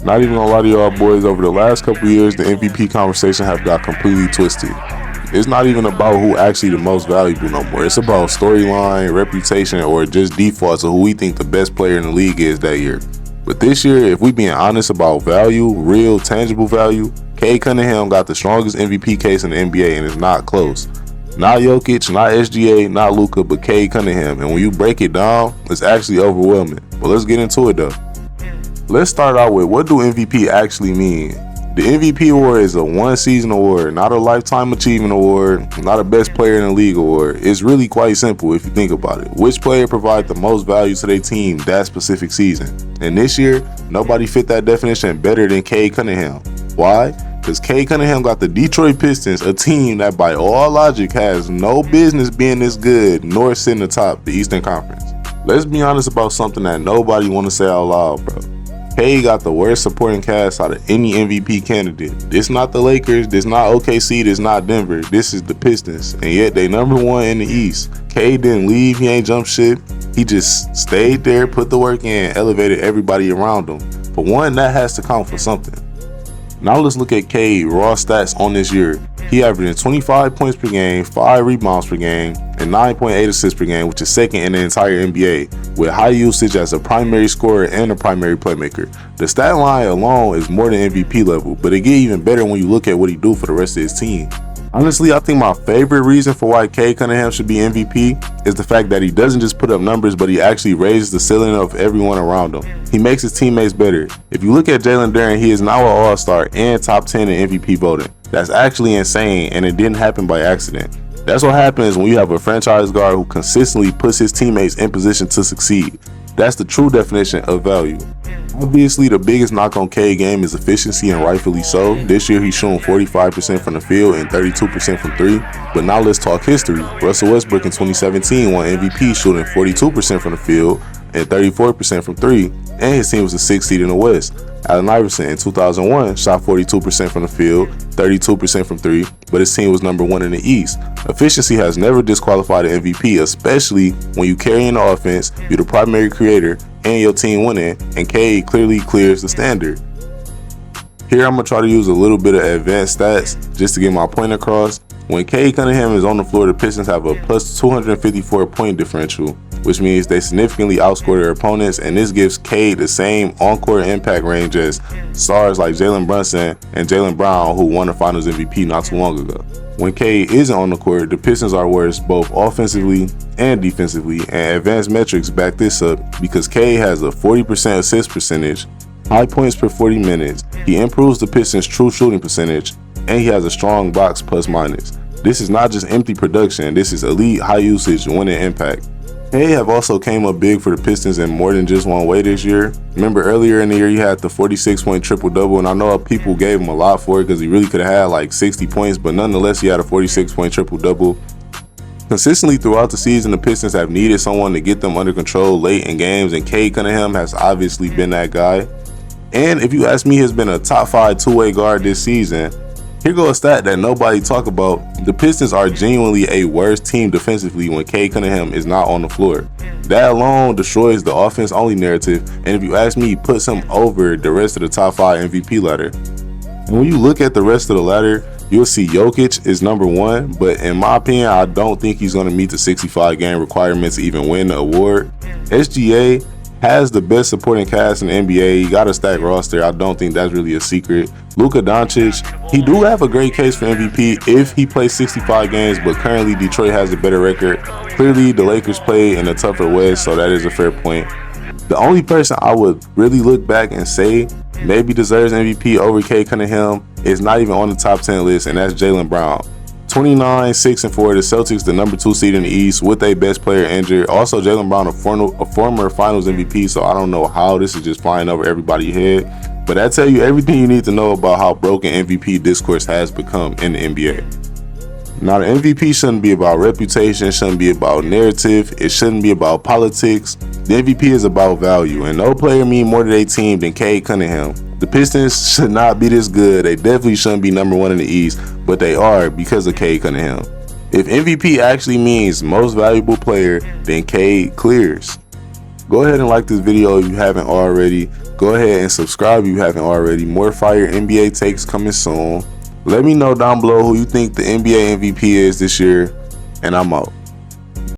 Not even gonna lie to y'all boys, over the last couple years, the MVP conversation have got completely twisted. It's not even about who actually the most valuable no more. It's about storyline, reputation, or just defaults of who we think the best player in the league is that year. But this year, if we being honest about value, real tangible value, Cade Cunningham got the strongest MVP case in the NBA, and it's not close. Not Jokic, not SGA, not Luka, but Cade Cunningham. And when you break it down, it's actually overwhelming. But let's get into it though. Let's start out with, what do MVP actually mean? The MVP award is a one-season award, not a lifetime achievement award, not a best player in the league award. It's really quite simple if you think about it. Which player provided the most value to their team that specific season? And this year, nobody fit that definition better than Cade Cunningham. Why? Because Cade Cunningham got the Detroit Pistons, a team that by all logic has no business being this good nor sitting atop the Eastern Conference. Let's be honest about something that nobody want to say out loud, bro. Cade got the worst supporting cast out of any MVP candidate. This not the Lakers, this not OKC, this not Denver, this is the Pistons, and yet they number one in the East. Cade didn't leave, he ain't jump ship, he just stayed there, put the work in, elevated everybody around him. For one, that has to count for something. Now let's look at Cade raw stats on this year. He averaging 25 points per game, 5 rebounds per game, and 9.8 assists per game, which is second in the entire NBA, with high usage as a primary scorer and a primary playmaker. The stat line alone is more than MVP level, but it get even better when you look at what he do for the rest of his team. Honestly, I think my favorite reason for why Cade Cunningham should be MVP is the fact that he doesn't just put up numbers, but he actually raises the ceiling of everyone around him. He makes his teammates better. If you look at Jalen Duren, he is now an all-star and top 10 in MVP voting. That's actually insane, and it didn't happen by accident. That's what happens when you have a franchise guard who consistently puts his teammates in position to succeed. That's the true definition of value. Obviously, the biggest knock on Cade game is efficiency, and rightfully so. This year he's shooting 45% from the field and 32% from three. But now let's talk history. Russell Westbrook in 2017 won MVP shooting 42% from the field and 34% from three, and his team was the 6th seed in the West. Allen Iverson in 2001 shot 42% from the field, 32% from three, but his team was number one in the East. Efficiency has never disqualified an MVP, especially when you carry an offense, you're the primary creator, and your team winning, and Cade clearly clears the standard. Here I'm going to try to use a little bit of advanced stats just to get my point across. When Cade Cunningham is on the floor, the Pistons have a plus 254 point differential, which means they significantly outscore their opponents, and this gives Cade the same on-court impact range as stars like Jalen Brunson and Jaylen Brown, who won the Finals MVP not too long ago. When Cade isn't on the court, the Pistons are worse both offensively and defensively, and advanced metrics back this up because Cade has a 40% assist percentage, high points per 40 minutes, he improves the Pistons' true shooting percentage, and he has a strong box plus minus. This is not just empty production, this is elite high usage winning impact. Cade have also came up big for the Pistons in more than just one way this year. Remember earlier in the year he had the 46-point triple-double, and I know people gave him a lot for it because he really could have had like 60 points, but nonetheless he had a 46-point triple-double. Consistently throughout the season, the Pistons have needed someone to get them under control late in games, and Cade Cunningham has obviously been that guy. And if you ask me, he has been a top 5 two-way guard this season. Here goes a stat that nobody talk about. The Pistons are genuinely a worse team defensively when Cade Cunningham is not on the floor. That alone destroys the offense-only narrative, and if you ask me, puts him over the rest of the top 5 MVP ladder. And when you look at the rest of the ladder, you'll see Jokic is number 1, but in my opinion, I don't think he's going to meet the 65 game requirements to even win the award. SGA has the best supporting cast in the NBA. He got a stacked roster. I don't think that's really a secret. Luka Doncic, he do have a great case for MVP if he plays 65 games, but currently Detroit has a better record. Clearly, the Lakers play in a tougher West, so that is a fair point. The only person I would really look back and say maybe deserves MVP over Cade Cunningham is not even on the top 10 list, and that's Jaylen Brown. 29, 6, and 4. The Celtics, the number 2 seed in the East, with their best player injured. Also, Jaylen Brown, a former Finals MVP, so I don't know how this is just flying over everybody's head. But I tell you everything you need to know about how broken MVP discourse has become in the NBA. Now, the MVP shouldn't be about reputation, it shouldn't be about narrative, it shouldn't be about politics. The MVP is about value, and no player mean more to their team than Cade Cunningham. The Pistons should not be this good. They definitely shouldn't be number 1 in the East, but they are because of Cade Cunningham. If MVP actually means most valuable player, then Cade clears. Go ahead and like this video if you haven't already. Go ahead and subscribe if you haven't already. More fire NBA takes coming soon. Let me know down below who you think the NBA MVP is this year, and I'm out.